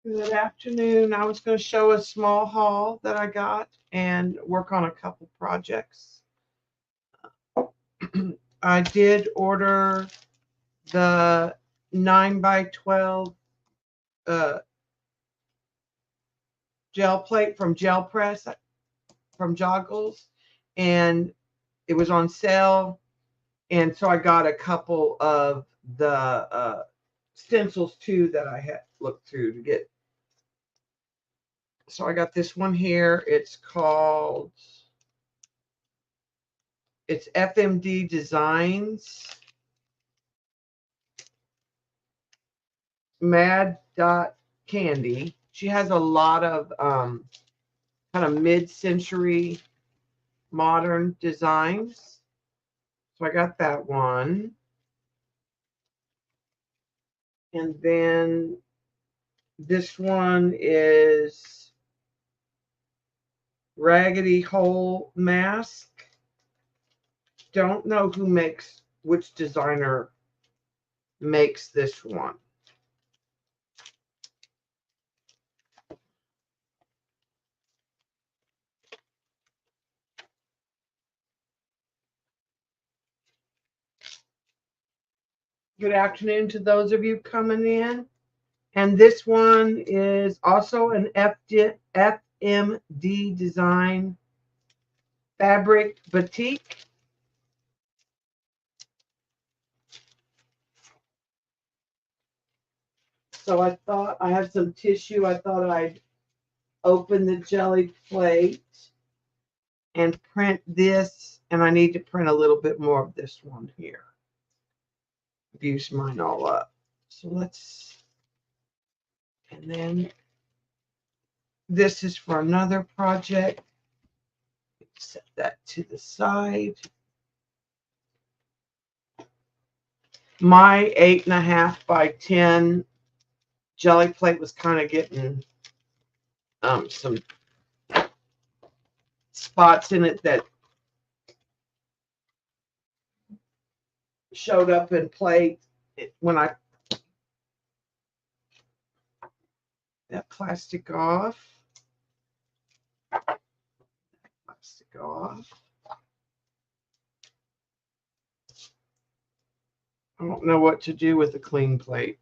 Good afternoon. I was going to show a small haul that I got and work on a couple projects. I did order the 9x12 uh, gel plate from Gel Press from Joggles, and it was on sale. And so I got a couple of the stencils too that I had looked through to get. So I got this one here. It's FMD Designs Mad Dot Candy. She has a lot of kind of mid-century modern designs. So I got that one. And then this one is Raggedy Hole Mask. Don't know which designer makes this one. Good afternoon to those of you coming in. And this one is also an FMD design fabric batik. So I thought I have some tissue. I thought I'd open the jelly plate and print this. And I need to print a little bit more of this one here. I've used mine all up. So and then this is for another project. Set that to the side. My 8.5 by 10 jelly plate was kind of getting some spots in it that showed up in plate when I that plastic off. Plastic off. I don't know what to do with a clean plate.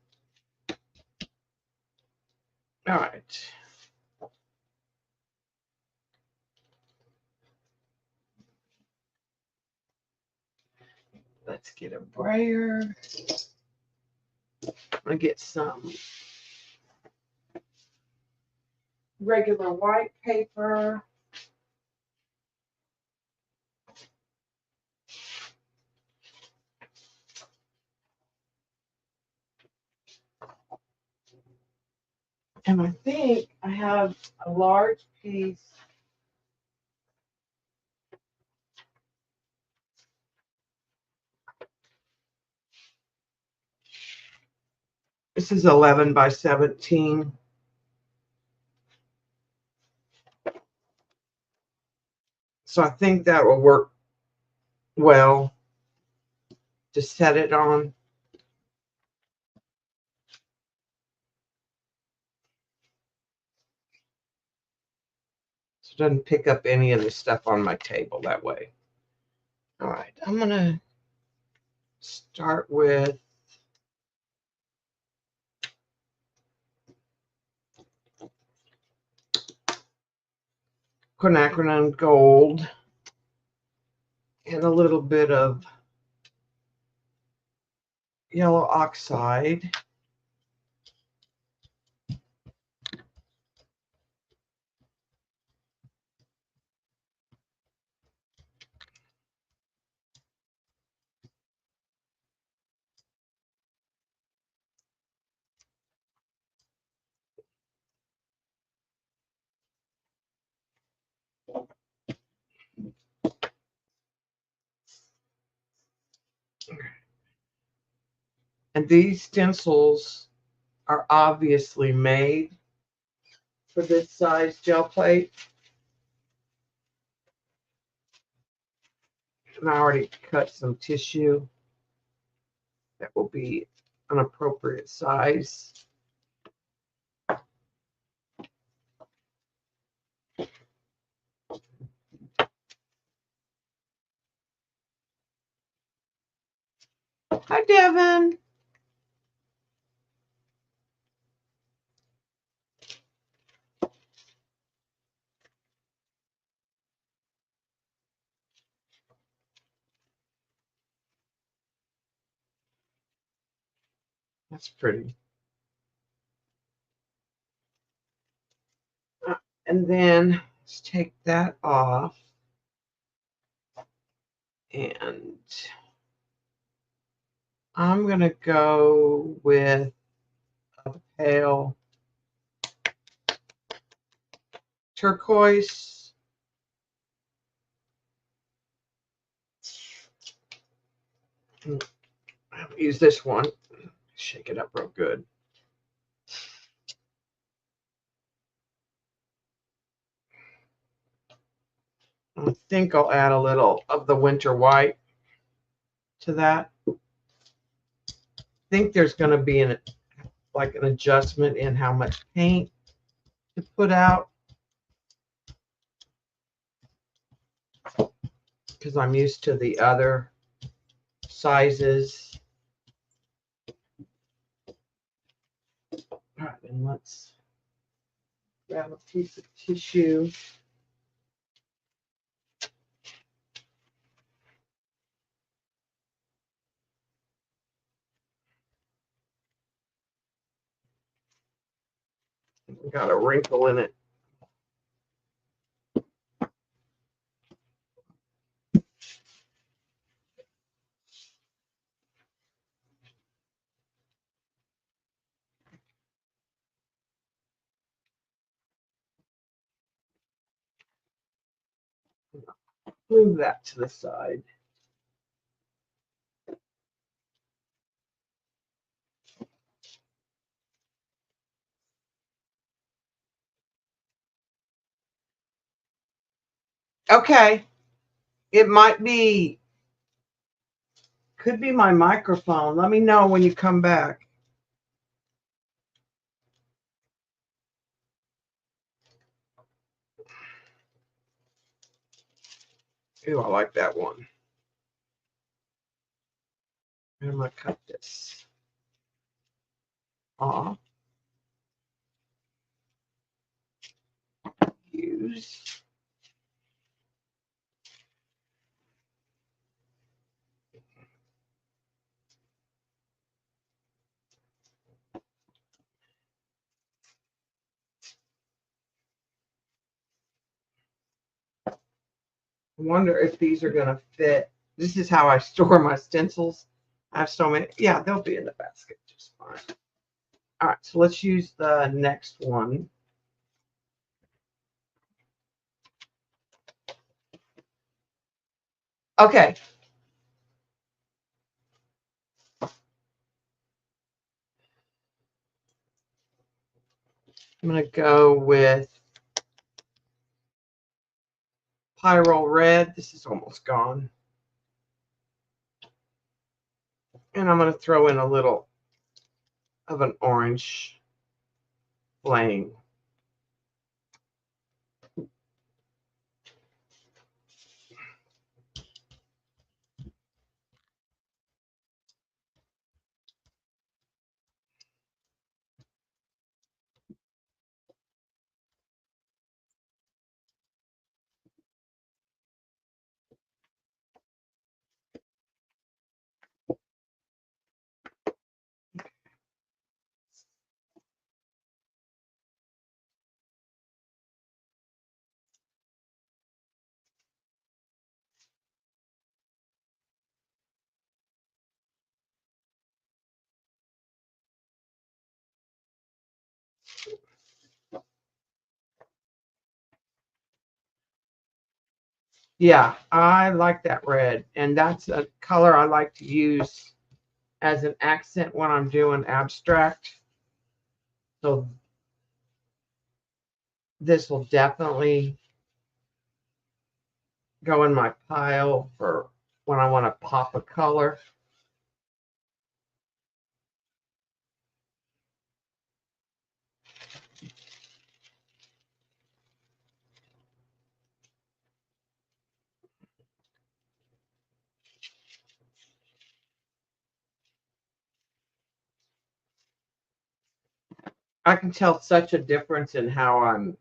All right. Let's get a brayer. I'm going to get some regular white paper. And I think I have a large piece. This is 11 by 17. So I think that will work well to set it on. So it doesn't pick up any of the stuff on my table that way. All right, I'm going to start with quinacridone gold and a little bit of yellow oxide. And these stencils are obviously made for this size gel plate. And I already cut some tissue that will be an appropriate size. Hi, Devin. That's pretty. And then let's take that off. And I'm going to go with a pale turquoise. I'll use this one. Shake it up real good. I think I'll add a little of the winter white to that. I think there's going to be an adjustment in how much paint to put out, because I'm used to the other sizes. All right, and let's grab a piece of tissue. Got a wrinkle in it. Move that to the side. Okay. It might be, could be my microphone. Let me know when you come back. Ooh, I like that one. I'm going to cut this off. Use. I wonder if these are going to fit. This is how I store my stencils. I have so many. Yeah, they'll be in the basket just fine. All right, so let's use the next one. Okay. I'm going to go with Pyro Red. This is almost gone. And I'm going to throw in a little of an orange flame. Yeah, I like that red. And that's a color I like to use as an accent when I'm doing abstract. So this will definitely go in my pile for when I want to pop a color. I can tell such a difference in how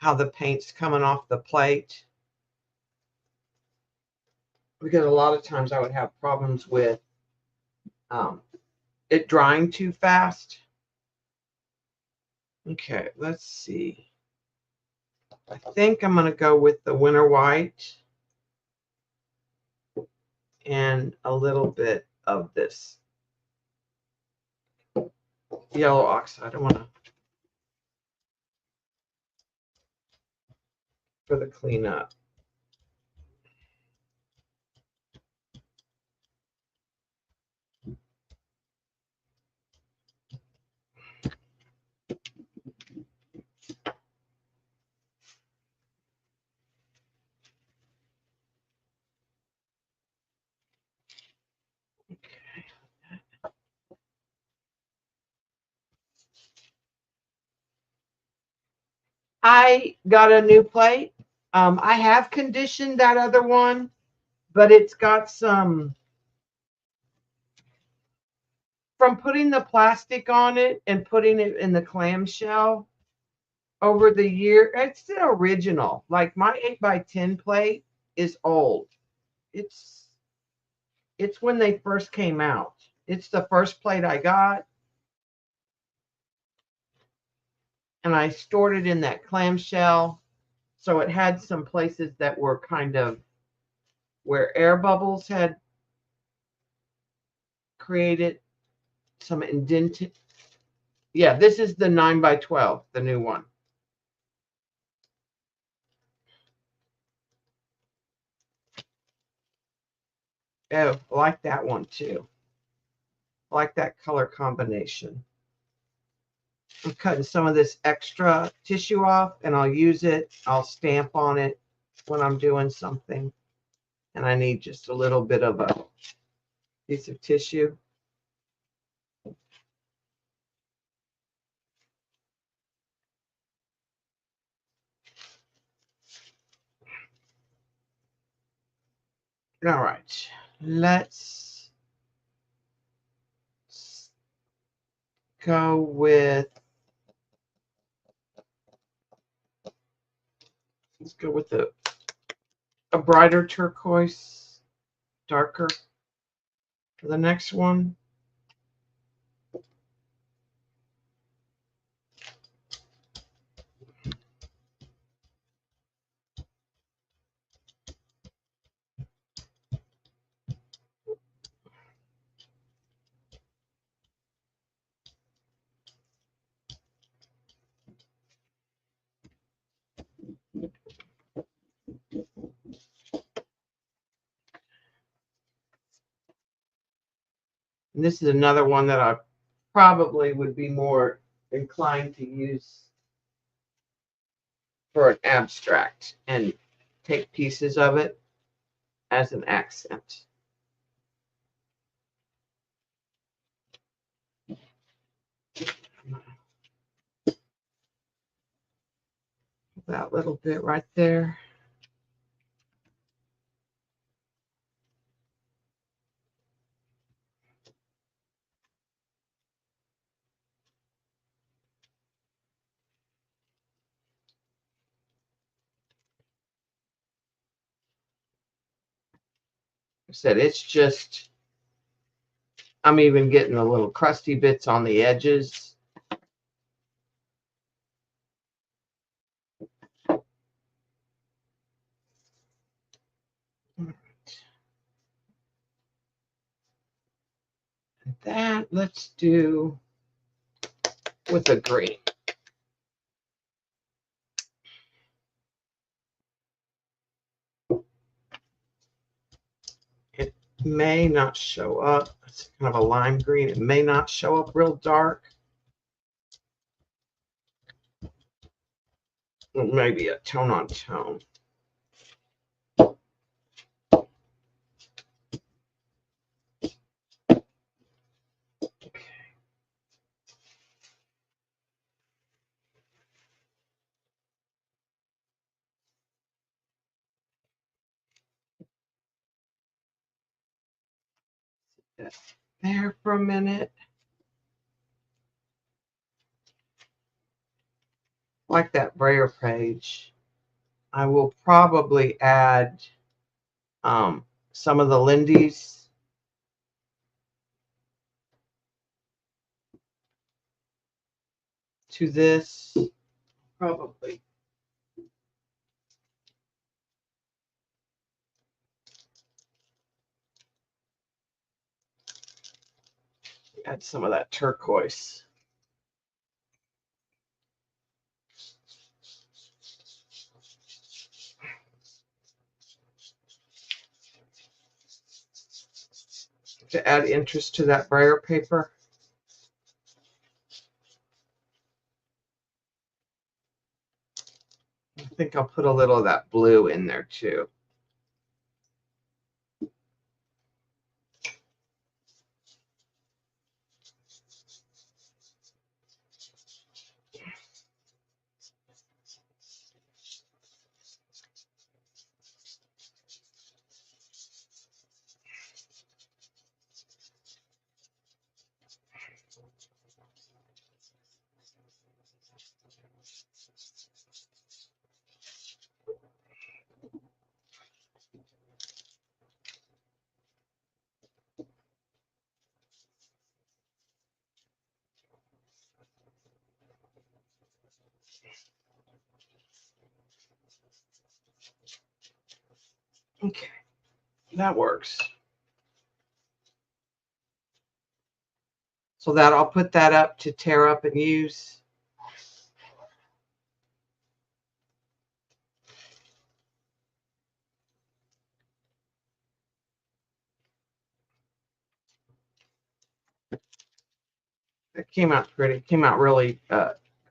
the paint's coming off the plate, because a lot of times I would have problems with it drying too fast. Okay, let's see. I think I'm going to go with the winter white and a little bit of this yellow oxide. I want to for the cleanup. I got a new plate. I have conditioned that other one, but it's got some from putting the plastic on it and putting it in the clamshell over the year. It's the original. Like my 8x10 plate is old. It's it's when they first came out. It's the first plate I got, and I stored it in that clamshell. So it had some places that were kind of where air bubbles had created some indented. Yeah, this is the 9x12, the new one. Oh, I like that one too. I like that color combination. I'm cutting some of this extra tissue off and I'll use it. I'll stamp on it when I'm doing something. And I need just a little bit of a piece of tissue. All right, let's go with, a brighter turquoise, darker for the next one. And this is another one that I probably would be more inclined to use for an abstract and take pieces of it as an accent. That little bit right there. I said it's just, I'm even getting the little crusty bits on the edges. That let's do with a green. It may not show up. It's kind of a lime green. It may not show up real dark. Maybe a tone on tone. There for a minute. like that brayer page. I will probably add some of the Lindy's to this. Probably. Add some of that turquoise. To add interest to that brayer paper. I think I'll put a little of that blue in there too. Okay, that works. So that I'll put that up to tear up and use. It came out pretty. It came out really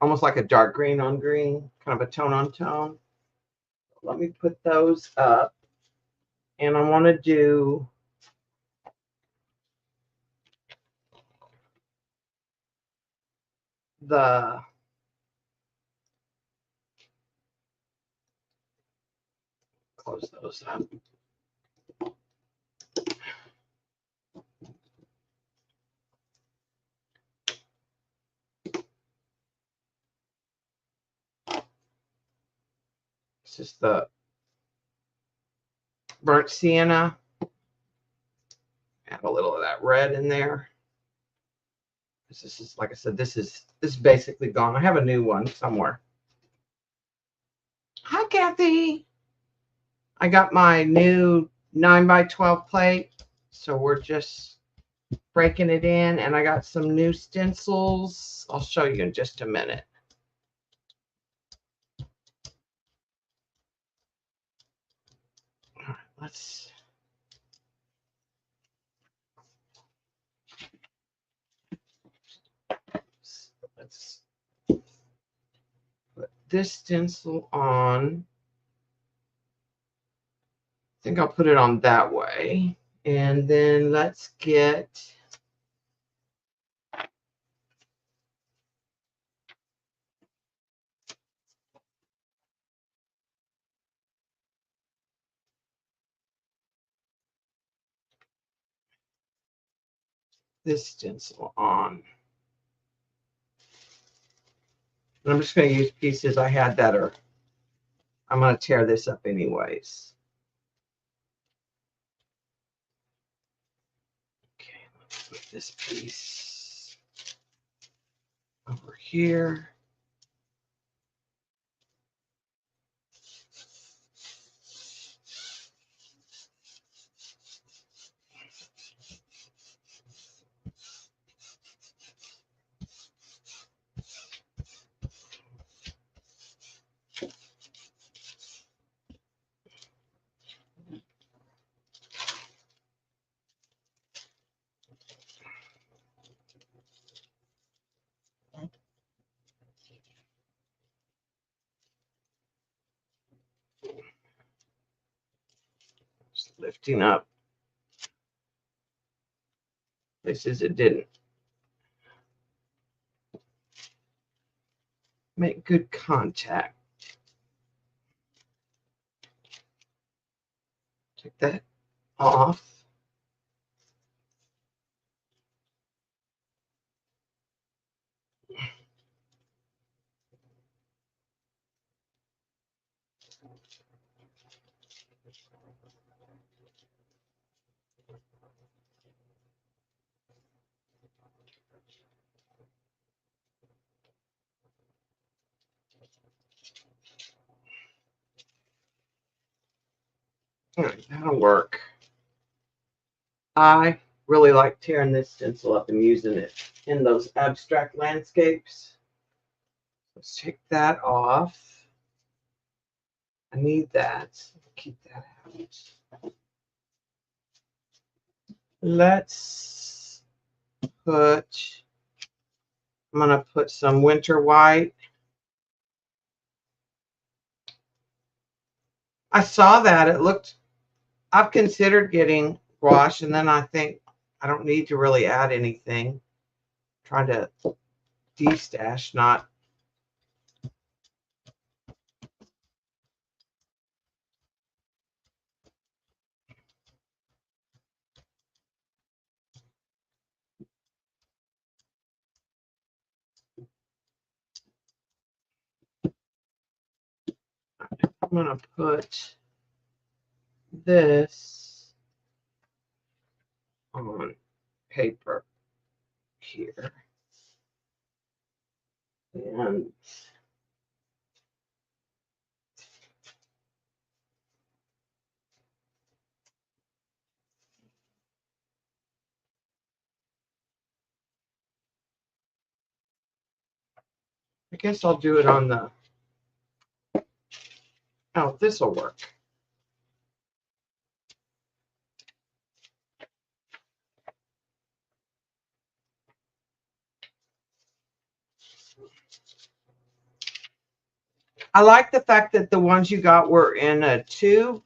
almost like a dark green on green, kind of a tone on tone. Let me put those up. And I want to do the close those up. This is the burnt sienna. Add a little of that red in there. This is, like I said, this is basically gone. I have a new one somewhere. Hi, Kathy. I got my new 9x12 plate, so we're just breaking it in, and I got some new stencils. I'll show you in just a minute. All right, let's put this stencil on. I think I'll put it on that way. And then let's get this stencil on. And I'm just going to use pieces I had that are, I'm going to tear this up anyways. Okay, let's put this piece over here. Just lifting up places it didn't make good contact. Take that off. All right, that'll work. I really like tearing this stencil up and using it in those abstract landscapes. Let's take that off. I need that. Keep that out. Let's put, I'm going to put some winter white. I saw that. It looked, I've considered getting gouache, and then I think I don't need to really add anything. Trying to de-stash, not. I'm going to put this on paper here. And I guess I'll do it on the, oh, this will work. I like the fact that the ones you got were in a tube,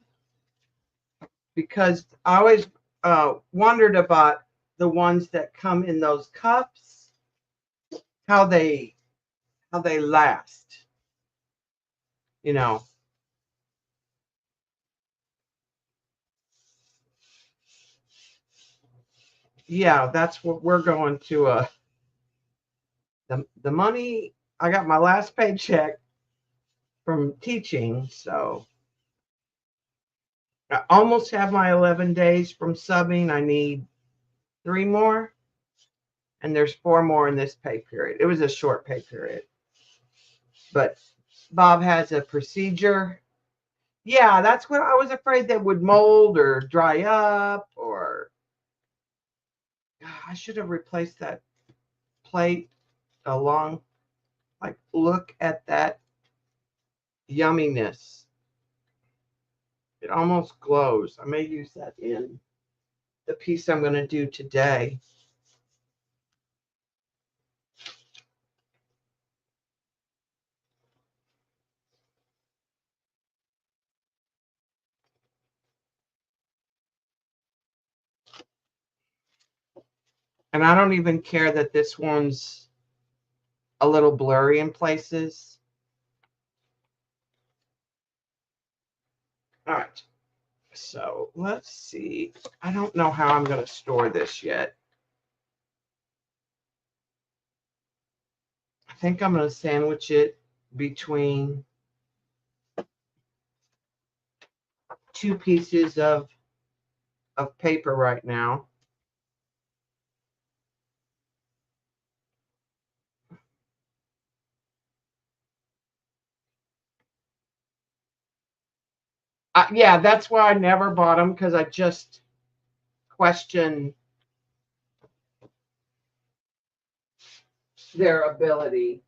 because I always wondered about the ones that come in those cups, how they last, you know. Yeah, that's what we're going to. The money, I got my last paycheck from teaching, so I almost have my 11 days from subbing. I need 3 more, and there's 4 more in this pay period. It was a short pay period, but Bob has a procedure. Yeah, that's what I was afraid that would mold or dry up, or I should have replaced that plate along. Like, look at that yumminess. It almost glows. I may use that in the piece I'm going to do today. And I don't even care that this one's a little blurry in places. All right. So let's see. I don't know how I'm going to store this yet. I think I'm going to sandwich it between 2 pieces of paper right now. Yeah, that's why I never bought them, because I just question their ability.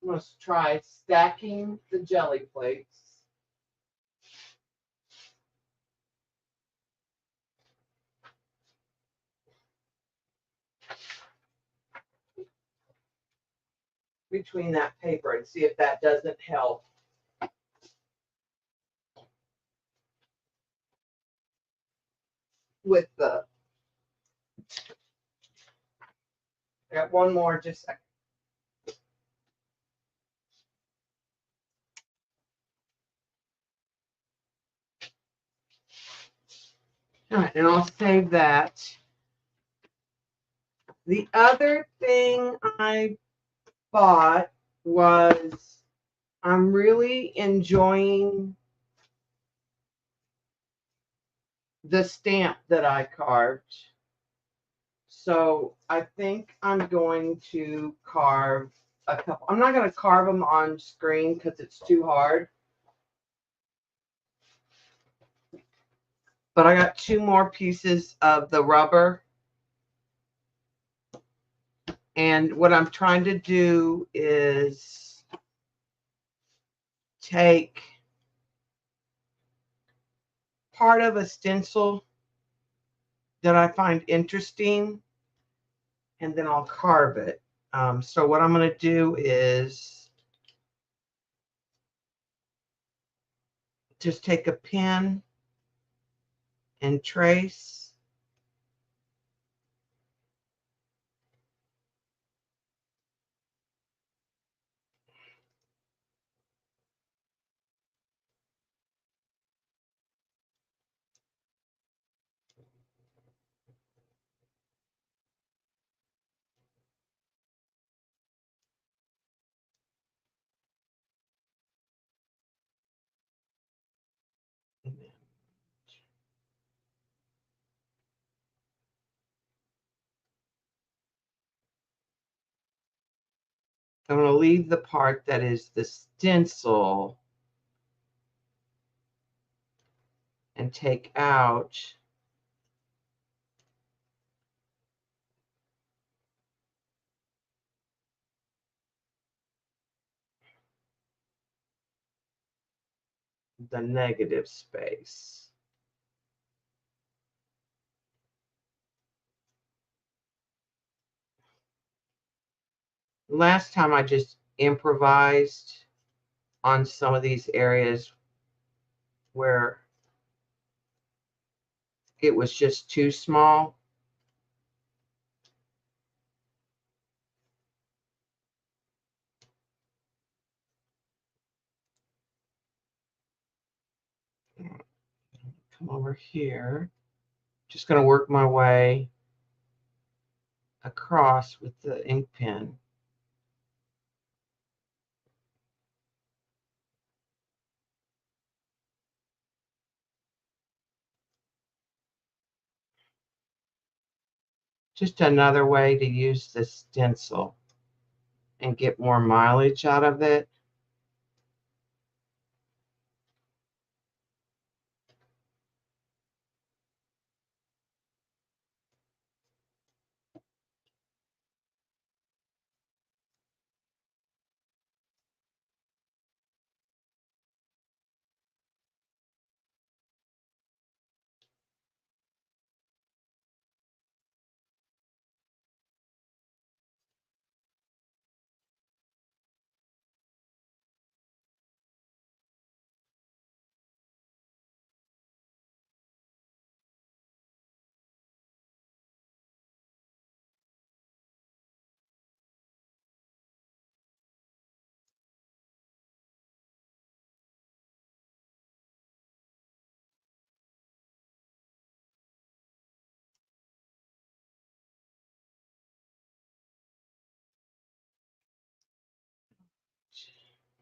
Let's try stacking the jelly plates. Between that paper and see if that doesn't help with the. I got one more, just a second. All right, and I'll save that. The other thing I bought was I'm really enjoying the stamp that I carved. So I think I'm going to carve a couple. I'm not going to carve them on screen because it's too hard. But I got 2 more pieces of the rubber. And what I'm trying to do is take part of a stencil that I find interesting, and then I'll carve it. So what I'm going to do is just take a pen and trace. I'm going to leave the part that is the stencil and take out the negative space. Last time I just improvised on some of these areas where it was just too small. Come over here. Just going to work my way across with the ink pen. Just another way to use the stencil and get more mileage out of it.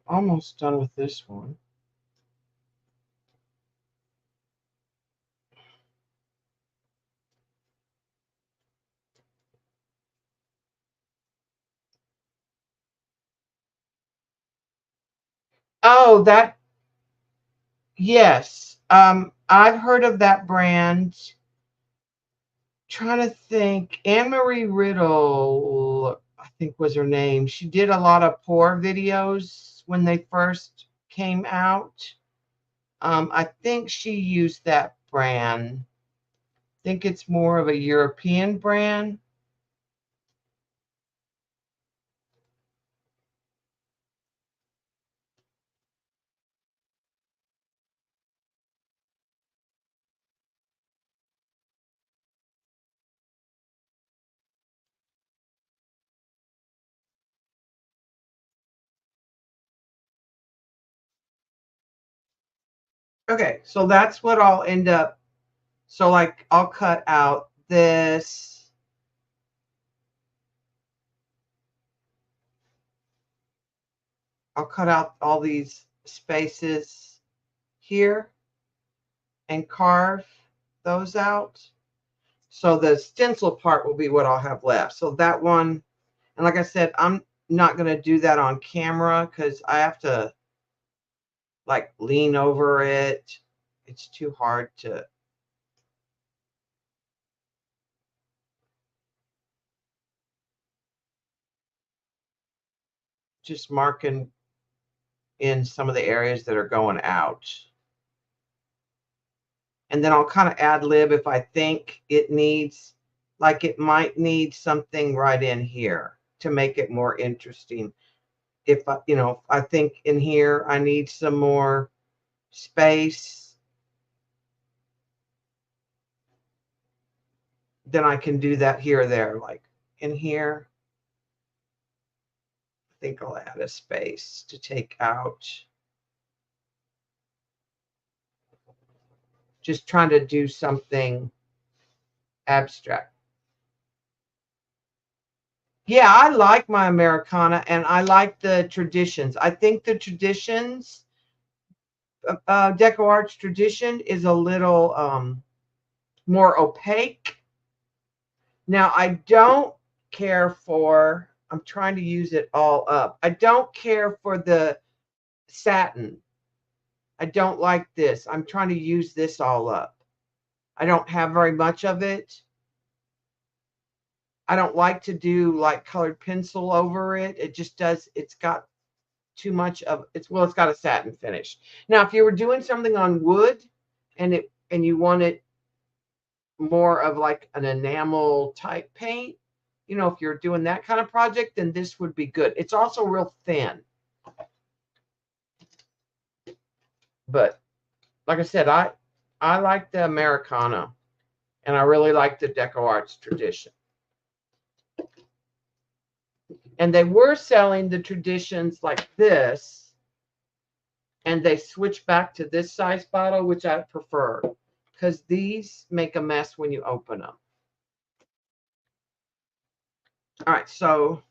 Almost done with this one. Oh, that, yes. I've heard of that brand. Trying to think. Anne Marie Riddle, I think was her name. She did a lot of pour videos when they first came out. I think she used that brand. I think it's more of a European brand. Okay, so that's what I'll end up So like I'll cut out this. I'll cut out all these spaces here and carve those out. So the stencil part will be what I'll have left. So that one, and like I said, I'm not going to do that on camera because I have to like lean over it. It's too hard to. Just marking in some of the areas that are going out. And then I'll kind of ad lib if I think it needs, like it might need something right in here to make it more interesting. If I, you know, I think in here I need some more space, then I can do that here or there. Like in here, I think I'll add a space to take out. Just trying to do something abstract. Yeah, I like my Americana and I like the traditions. I think the traditions, Deco Arts tradition is a little more opaque. Now, I don't care for, I'm trying to use it all up. I don't care for the satin. I don't like this. I'm trying to use this all up. I don't have very much of it. I don't like to do like colored pencil over it. It just does, it's got too much of it's, well, it's got a satin finish. Now, if you were doing something on wood and you want it more of like an enamel type paint, you know, if you're doing that kind of project, then this would be good. It's also real thin. But like I said, I like the Americana and I really like the Deco Arts tradition. And they were selling the traditions like this, and they switched back to this size bottle, which I prefer because these make a mess when you open them. All right, so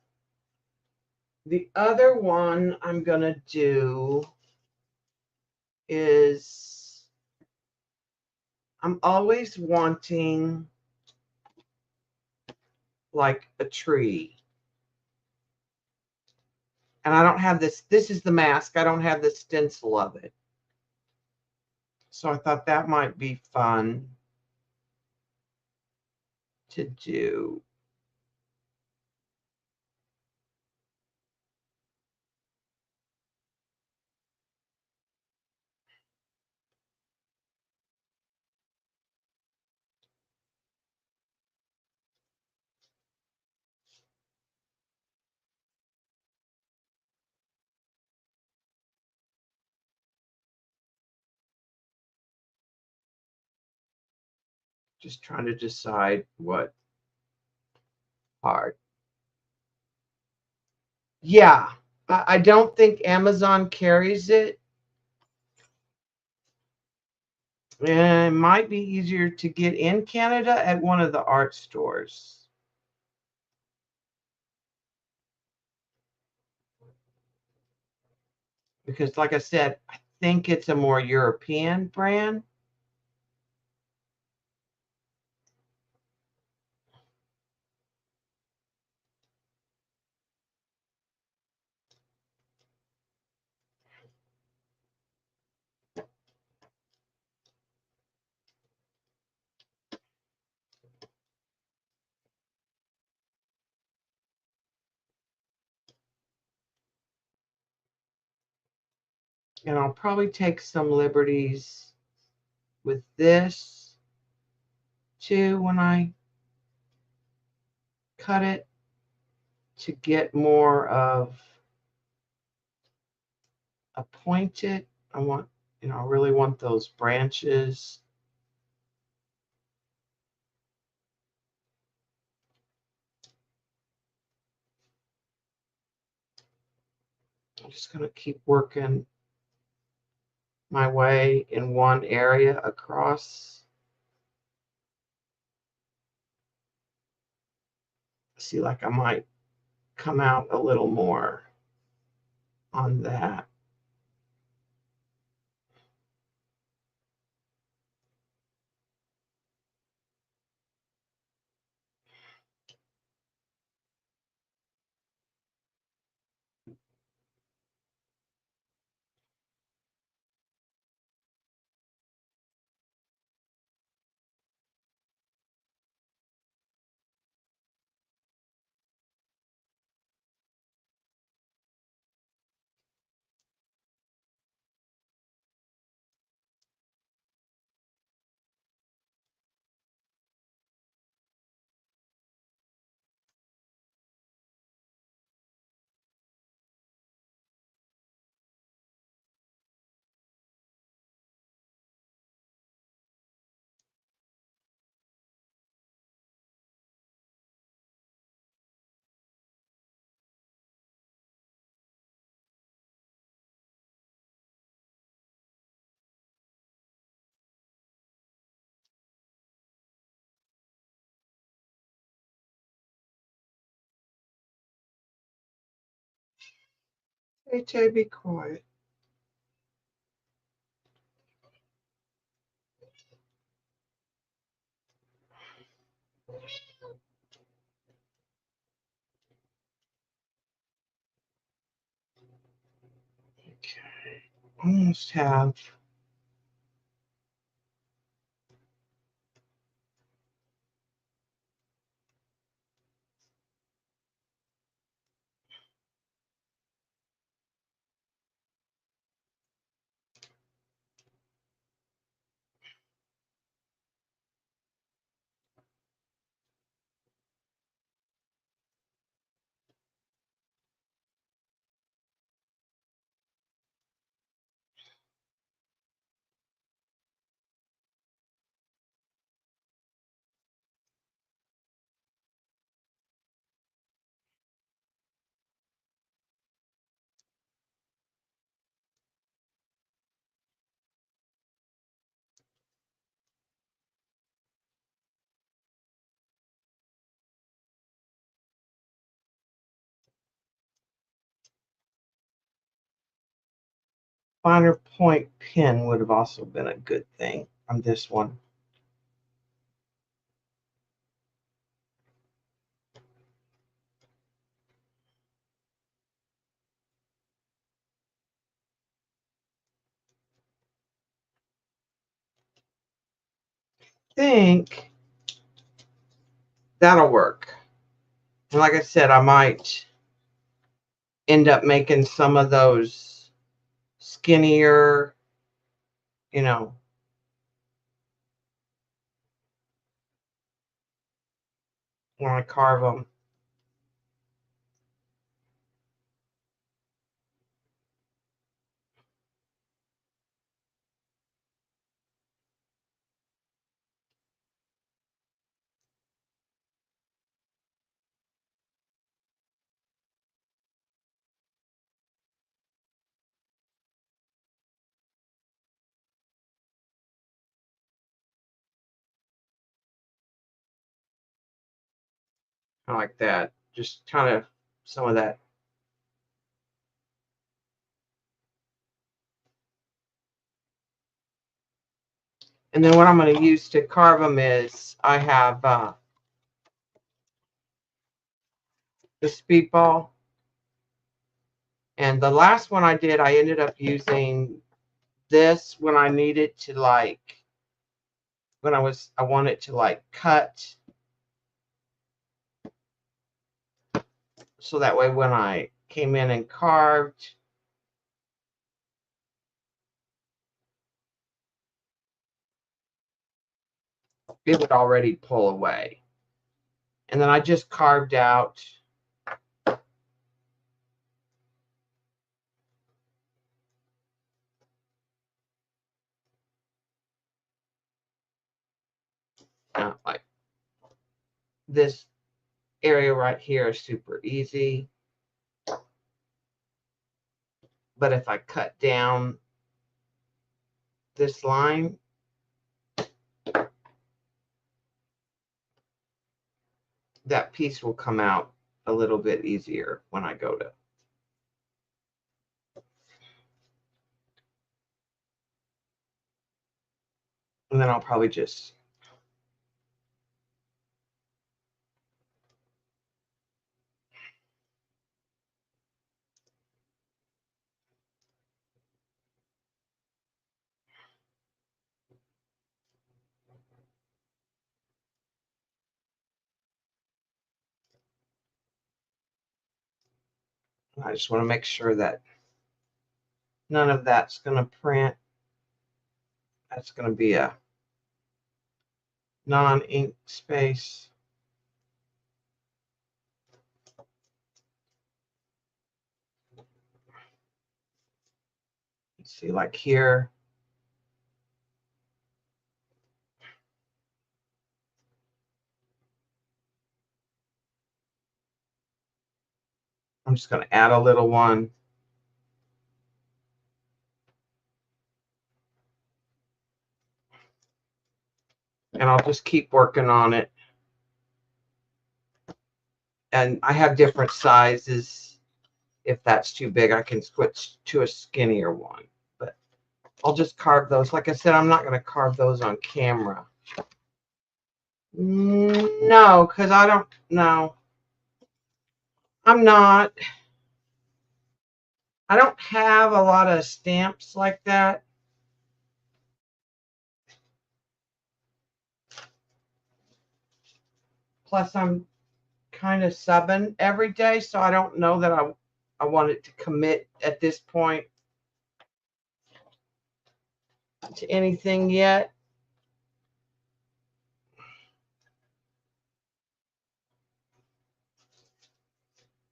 the other one I'm going to do is I'm always wanting like a tree. And I don't have this. This is the mask. I don't have the stencil of it. So I thought that might be fun to do. Just trying to decide what part. Yeah, I don't think Amazon carries it. And it might be easier to get in Canada at one of the art stores. Because like I said, I think it's a more European brand. And I'll probably take some liberties with this too when I cut it to get more of a pointed. I want, you know, I really want those branches. I'm just going to keep working my way in one area across. See, like I might come out a little more on that. Hey, Jay, be quiet. Okay, almost have. Finer point pen would have also been a good thing on this one. I think that'll work. And like I said, I might end up making some of those skinnier, you know, when I carve them. Like that. Just kind of some of that. And then what I'm going to use to carve them is I have the speedball. And the last one I did, I ended up using this when I needed to like, when I wanted to like cut. So that way when I came in and carved, it would already pull away. And then I just carved out like this area right here is super easy. But if I cut down this line, that piece will come out a little bit easier when I go to. And then I'll probably just want to make sure that none of that's going to print. That's going to be a non-ink space. Let's see, like here. I'm just going to add a little one. And I'll just keep working on it. And I have different sizes. If that's too big, I can switch to a skinnier one. But I'll just carve those. Like I said, I'm not going to carve those on camera. No, because I don't know. I'm not. I don't have a lot of stamps like that. Plus, I'm kind of subbing every day, so I don't know that I wanted to commit at this point to anything yet.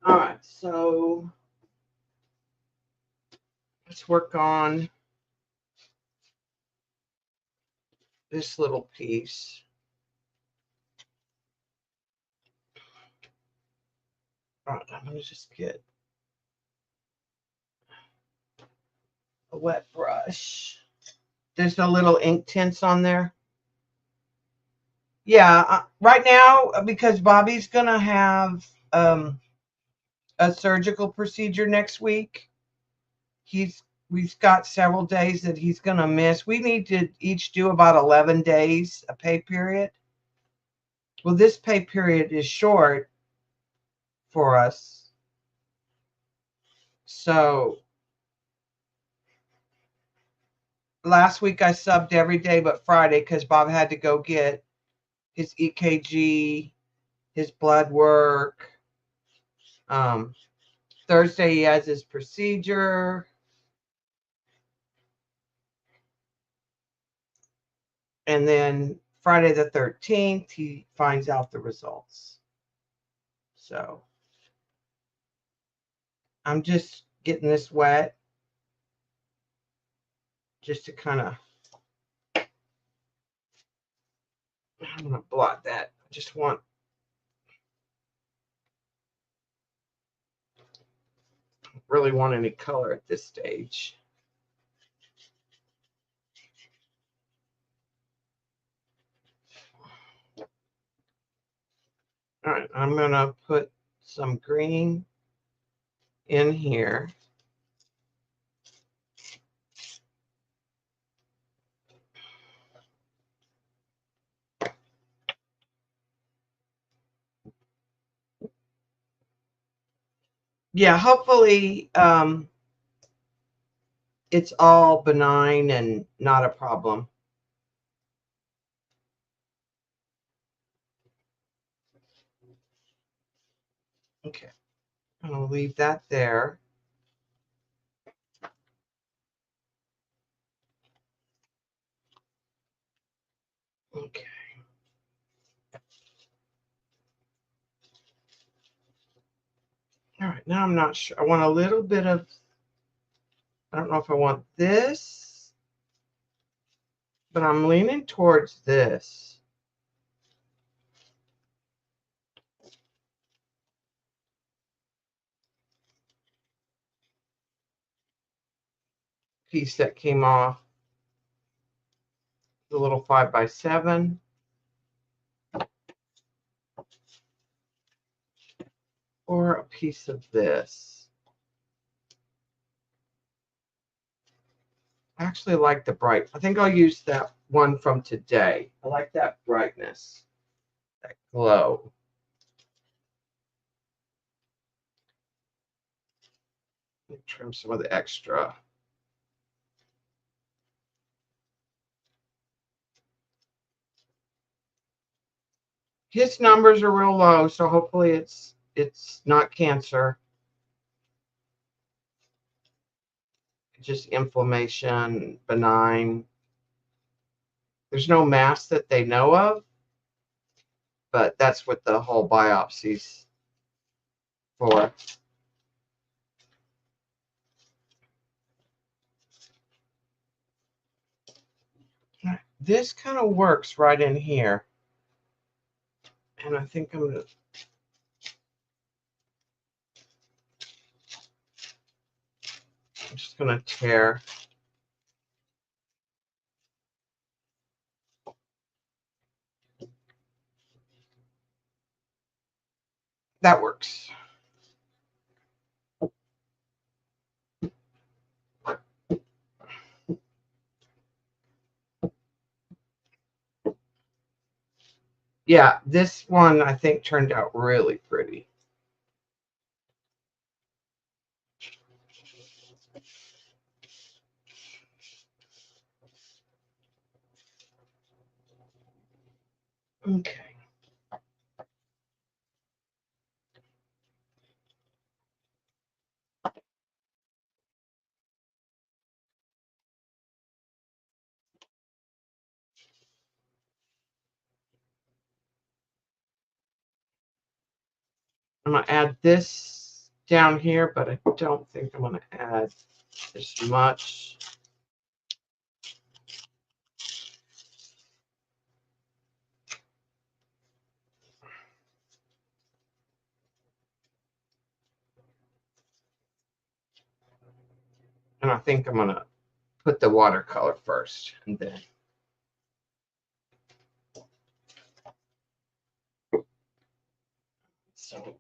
All right, so let's work on this little piece. All right, I'm going to just get a wet brush. There's no little ink tints on there. Yeah, right now, because Bobby's going to have a surgical procedure next week. We've got several days that he's going to miss. We need to each do about 11 days a pay period. Well, this pay period is short for us. So last week I subbed every day but Friday because Bob had to go get his EKG, his blood work. Thursday he has his procedure. And then Friday the 13th, he finds out the results. So I'm just getting this wet just to kind of, I'm going to blot that. I just really want any color at this stage. All right, I'm going to put some green in here. Yeah, hopefully it's all benign and not a problem. Okay, I'm going to leave that there. Okay. All right, now I'm not sure. I want a little bit of, I don't know if I want this, but I'm leaning towards this. Piece that came off the little 5x7. or a piece of this. I actually like the bright. I think I'll use that one from today. I like that brightness, that glow. Trim some of the extra. His numbers are real low, so hopefully it's not cancer. Just inflammation, benign. There's no mass that they know of, but that's what the whole biopsy's for. This kind of works right in here. And I think I'm just going to tear. That works. Yeah, this one I think turned out really pretty. Okay. I'm going to add this down here, but I don't think I'm going to add as much. And I think I'm going to put the watercolor first and then. So.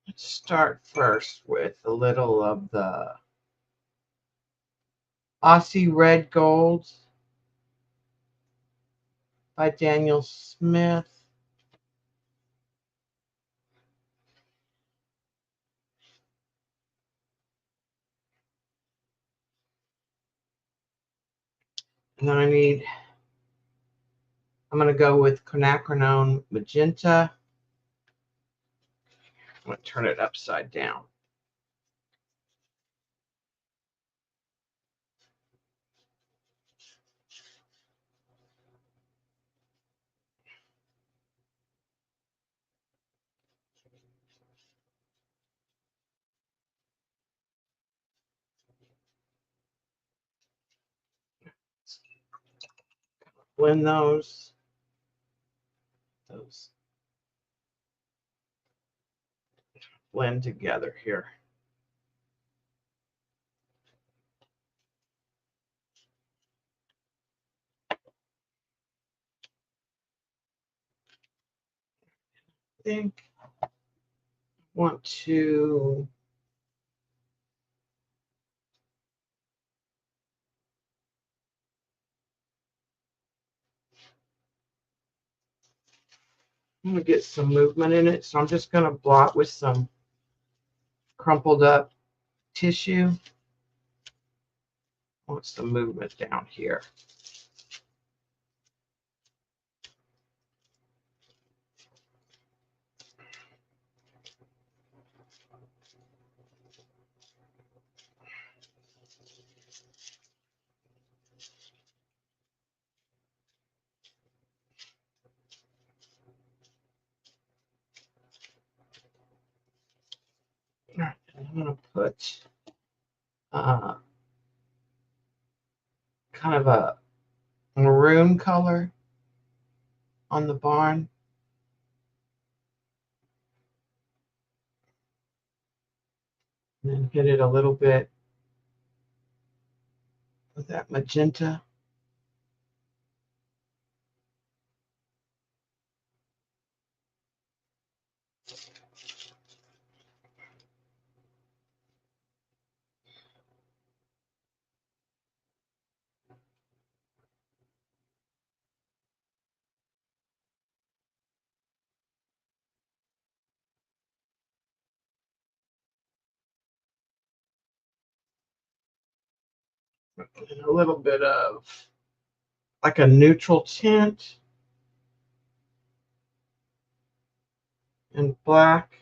Let's start first with a little of the Aussie Red Gold by Daniel Smith. And then I'm going to go with quinacridone magenta. I'm going to turn it upside down. Blend those blend together here. I think I want to I'm going to get some movement in it, so I'm just going to blot with some crumpled up tissue. I want some movement down here. I'm going to put kind of a maroon color on the barn. And then hit it a little bit with that magenta. And a little bit of like a neutral tint and black.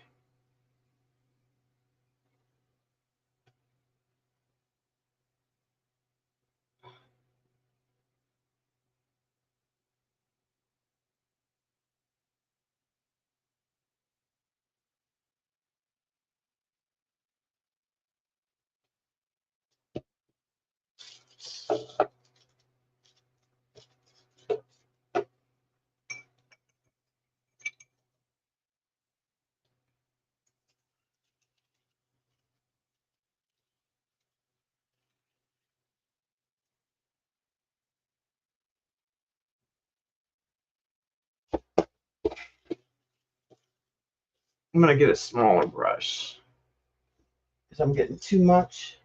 I'm going to get a smaller brush because I'm getting too much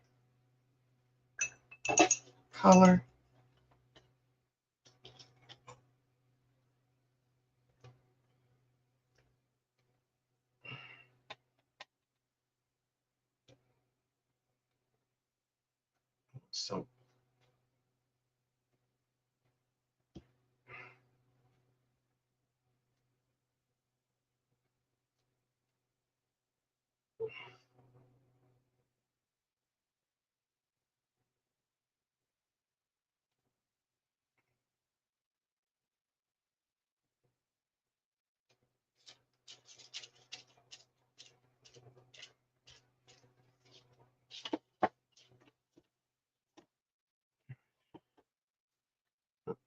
color. So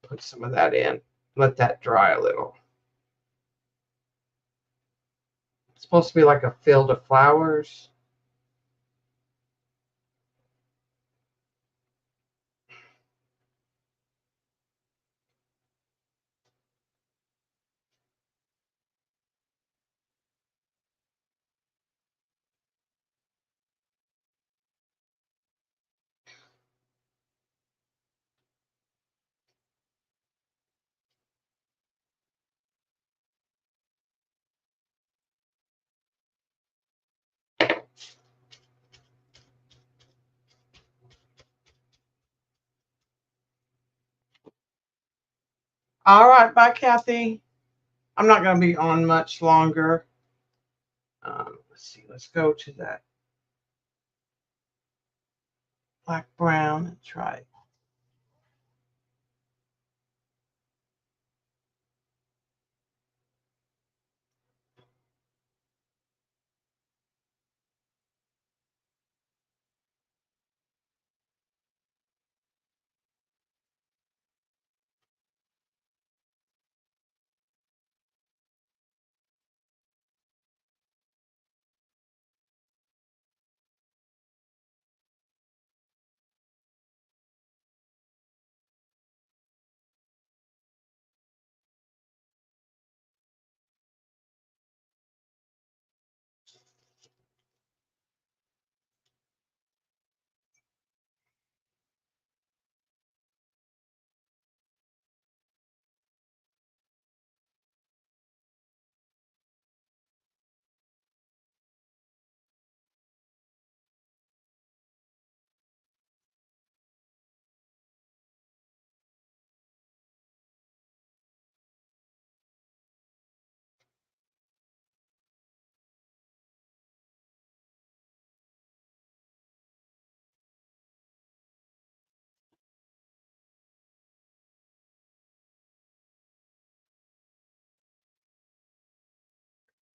put some of that in. Let that dry a little. It's supposed to be like a field of flowers. All right, bye, Kathy. I'm not going to be on much longer. Let's see. Let's go to that black brown and try it.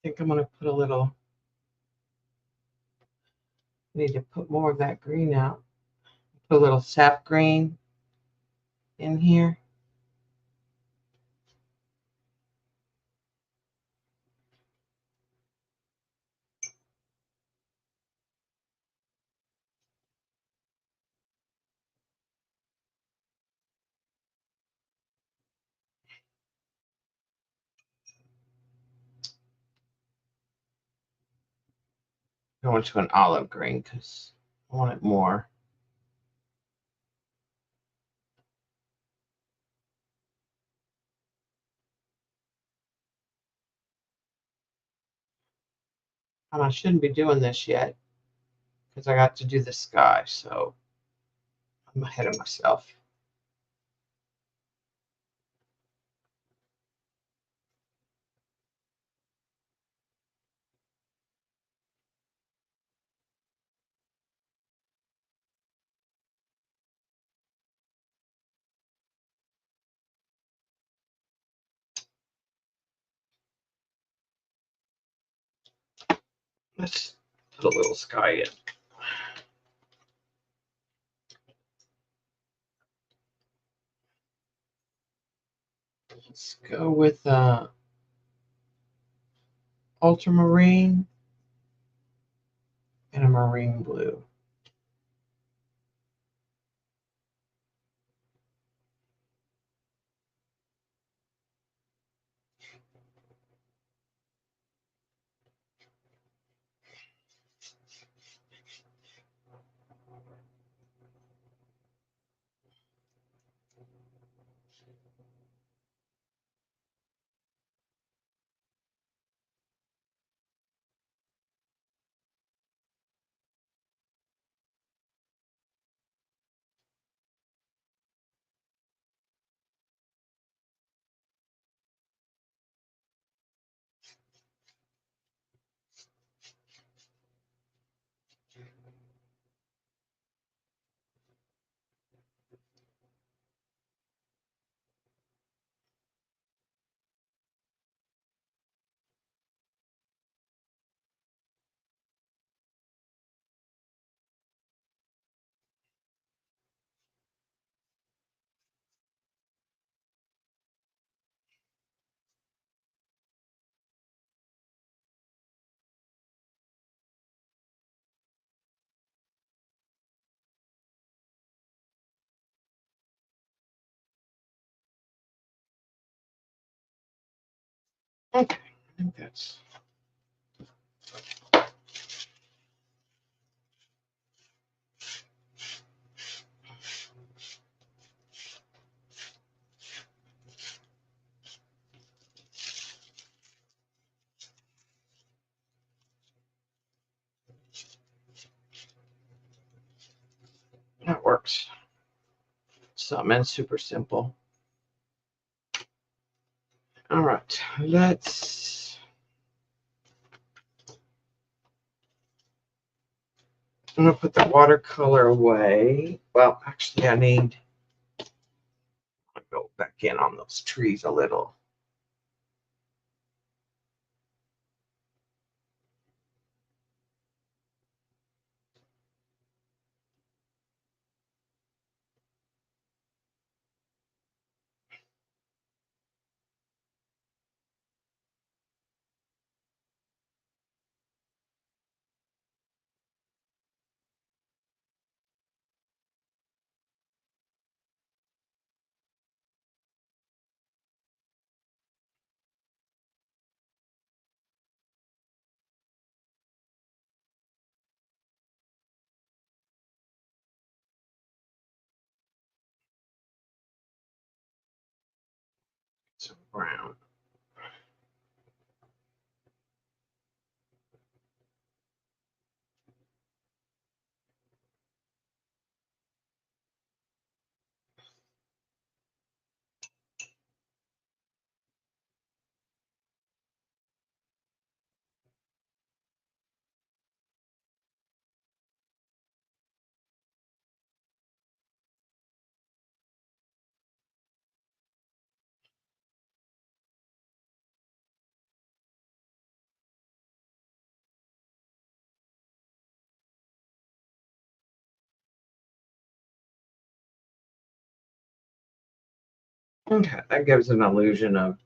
I think I'm going to put a little, need to put more of that green out. Put a little sap green in here. Going to an olive green because I want it more. And I shouldn't be doing this yet because I got to do the sky, so I'm ahead of myself. Let's put a little sky in. Let's go with ultramarine and a marine blue. Okay, I think that works. Something super simple. All right, I'm gonna put the watercolor away. Well, actually, I need to go back in on those trees a little. Some brown. Okay, that gives an illusion of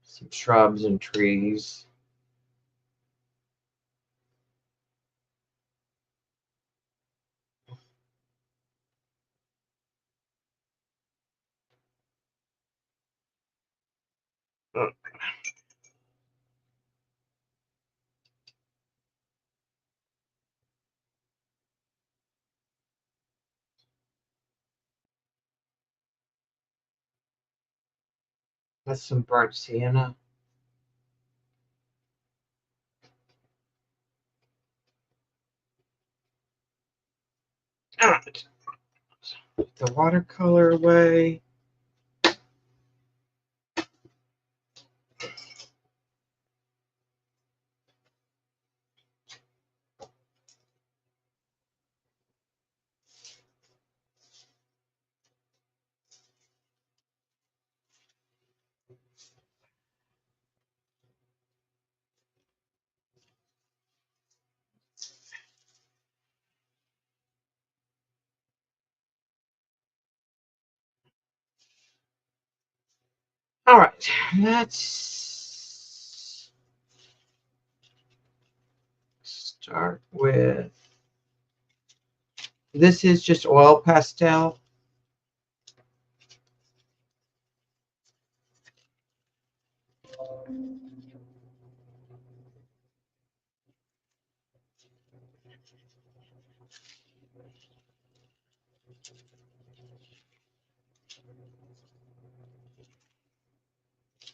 some shrubs and trees. That's some burnt sienna. All right. Put the watercolor away. All right, let's start with, this is just oil pastel.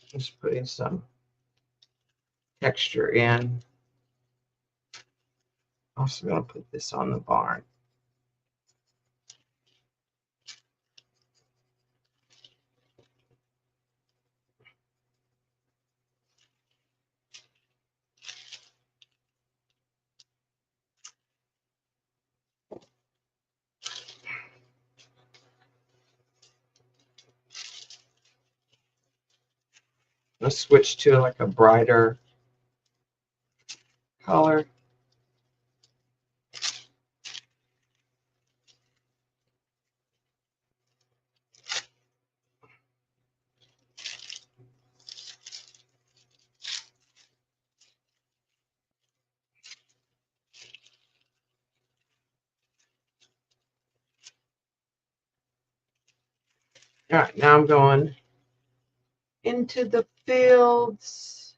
Just putting some texture in. Also going to put this on the barn. Let's switch to like a brighter color. All right, now I'm going into the fields.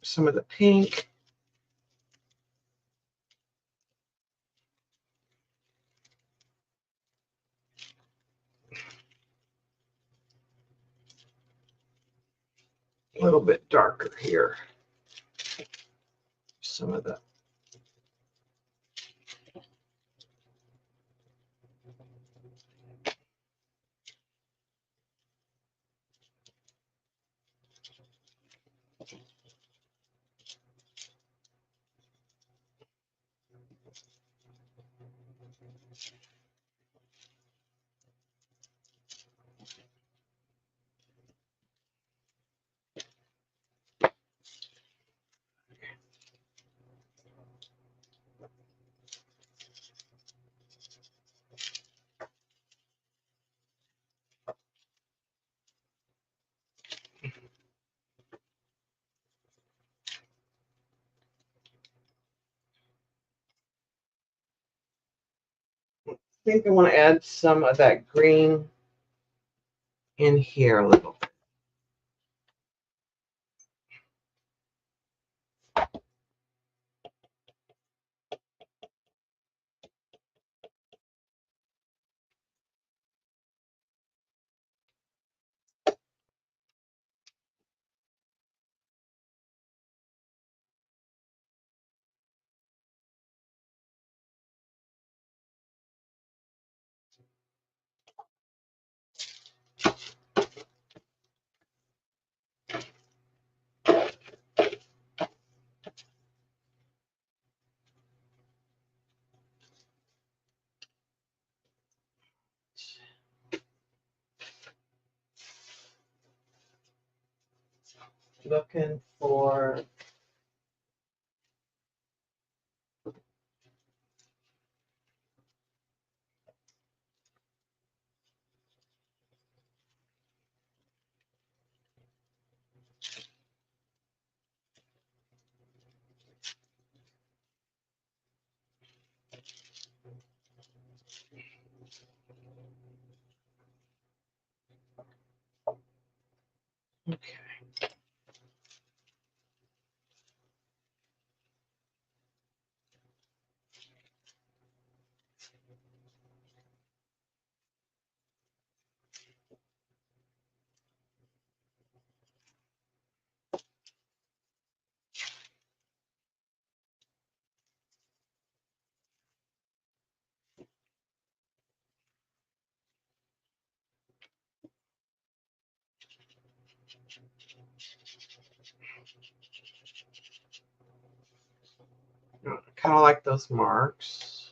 Some of the pink. A little bit darker here. Some of the I think I want to add some of that green in here a little. Looking for okay. kind of like those marks.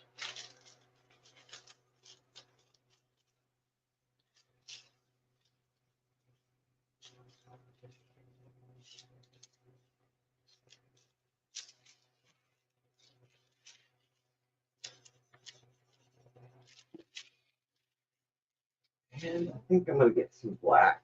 And I think I'm going to get some black.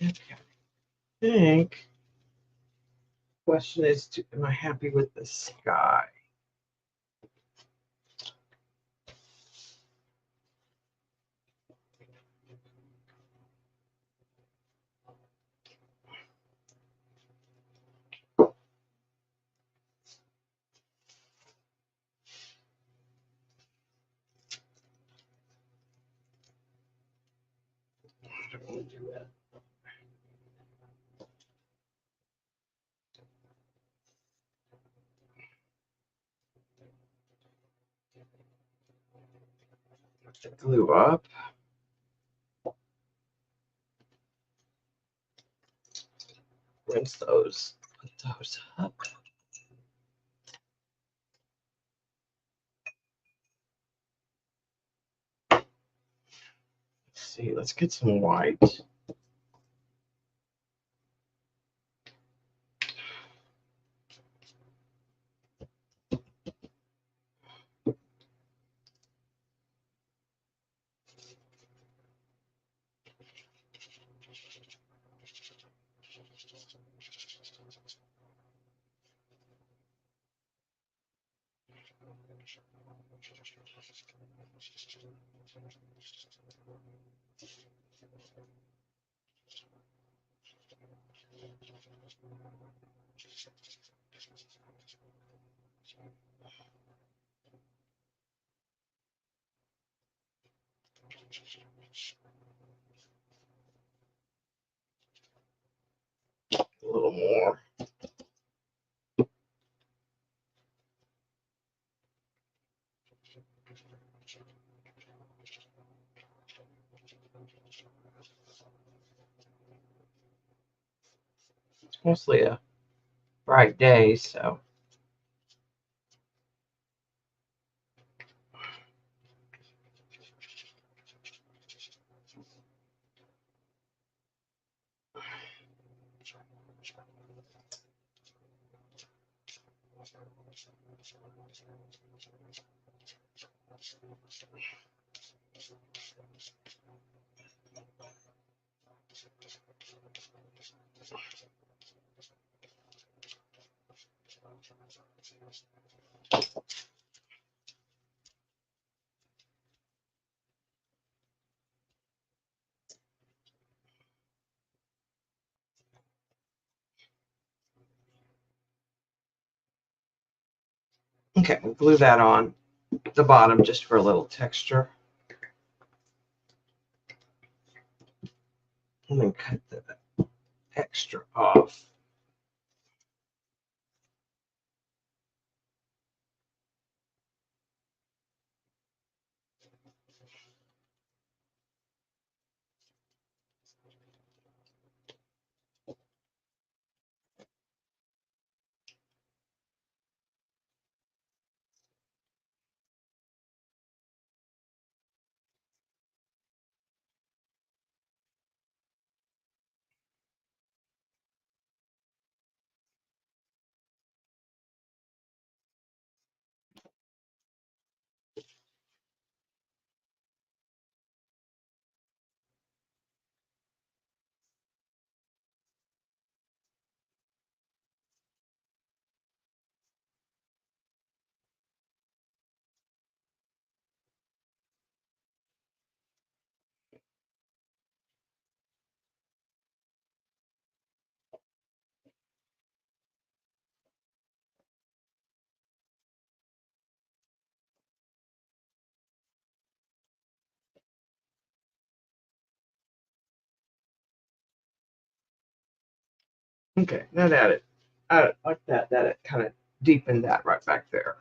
Okay. I think the question is, am I happy with the sky? I don't want to do that. Put the glue up. Rinse those. Put those up. Let's see. Let's get some white. A little more. It's mostly a bright day, so. Okay, we'll glue that on the bottom just for a little texture. And then cut the extra off. Okay, that added, I like that. That it kind of deepened that right back there.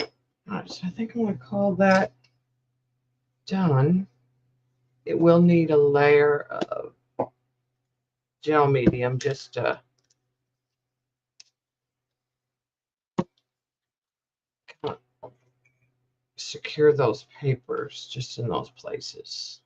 All right, so I think I'm going to call that done. It will need a layer of gel medium just to kind of secure those papers just in those places.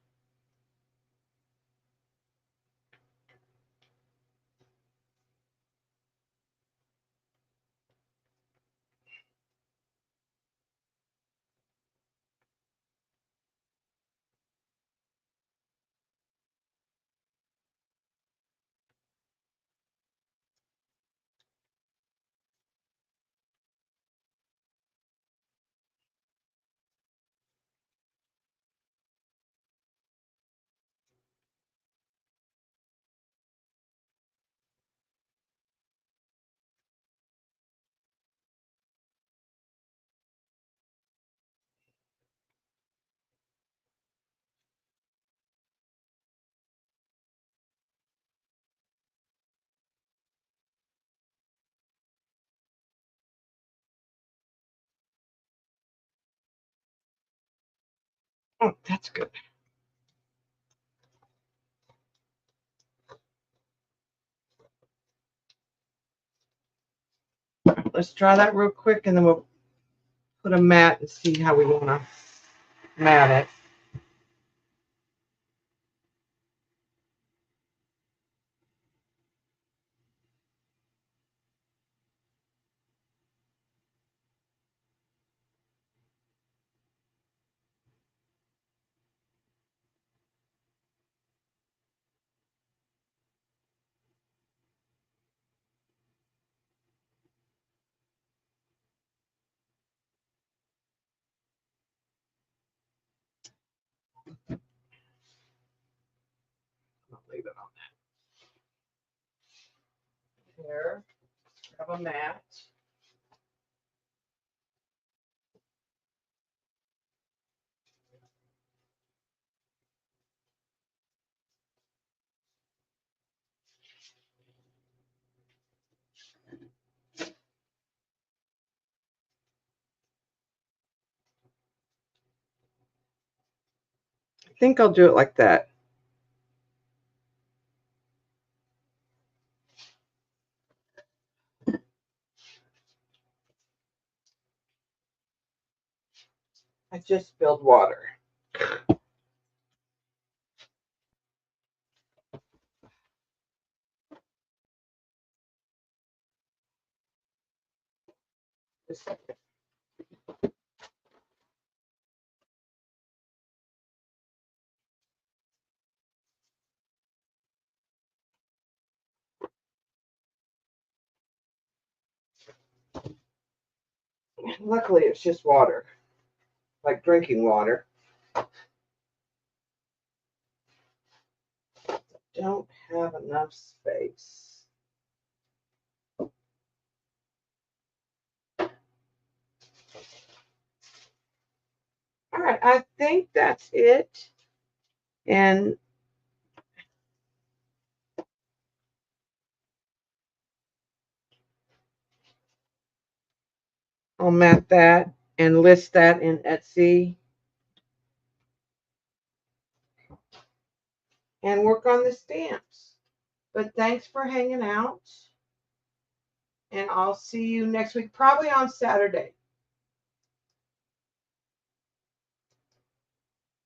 Oh, that's good. Let's try that real quick and then we'll put a mat and see how we want to mat it. I'll leave it on there. Grab a mat. I think I'll do it like that. I just spilled water. Just a second. Luckily, it's just water, like drinking water. Don't have enough space. right, I think that's it. And I'll mat that and list that in Etsy and work on the stamps. But thanks for hanging out. And I'll see you next week, probably on Saturday.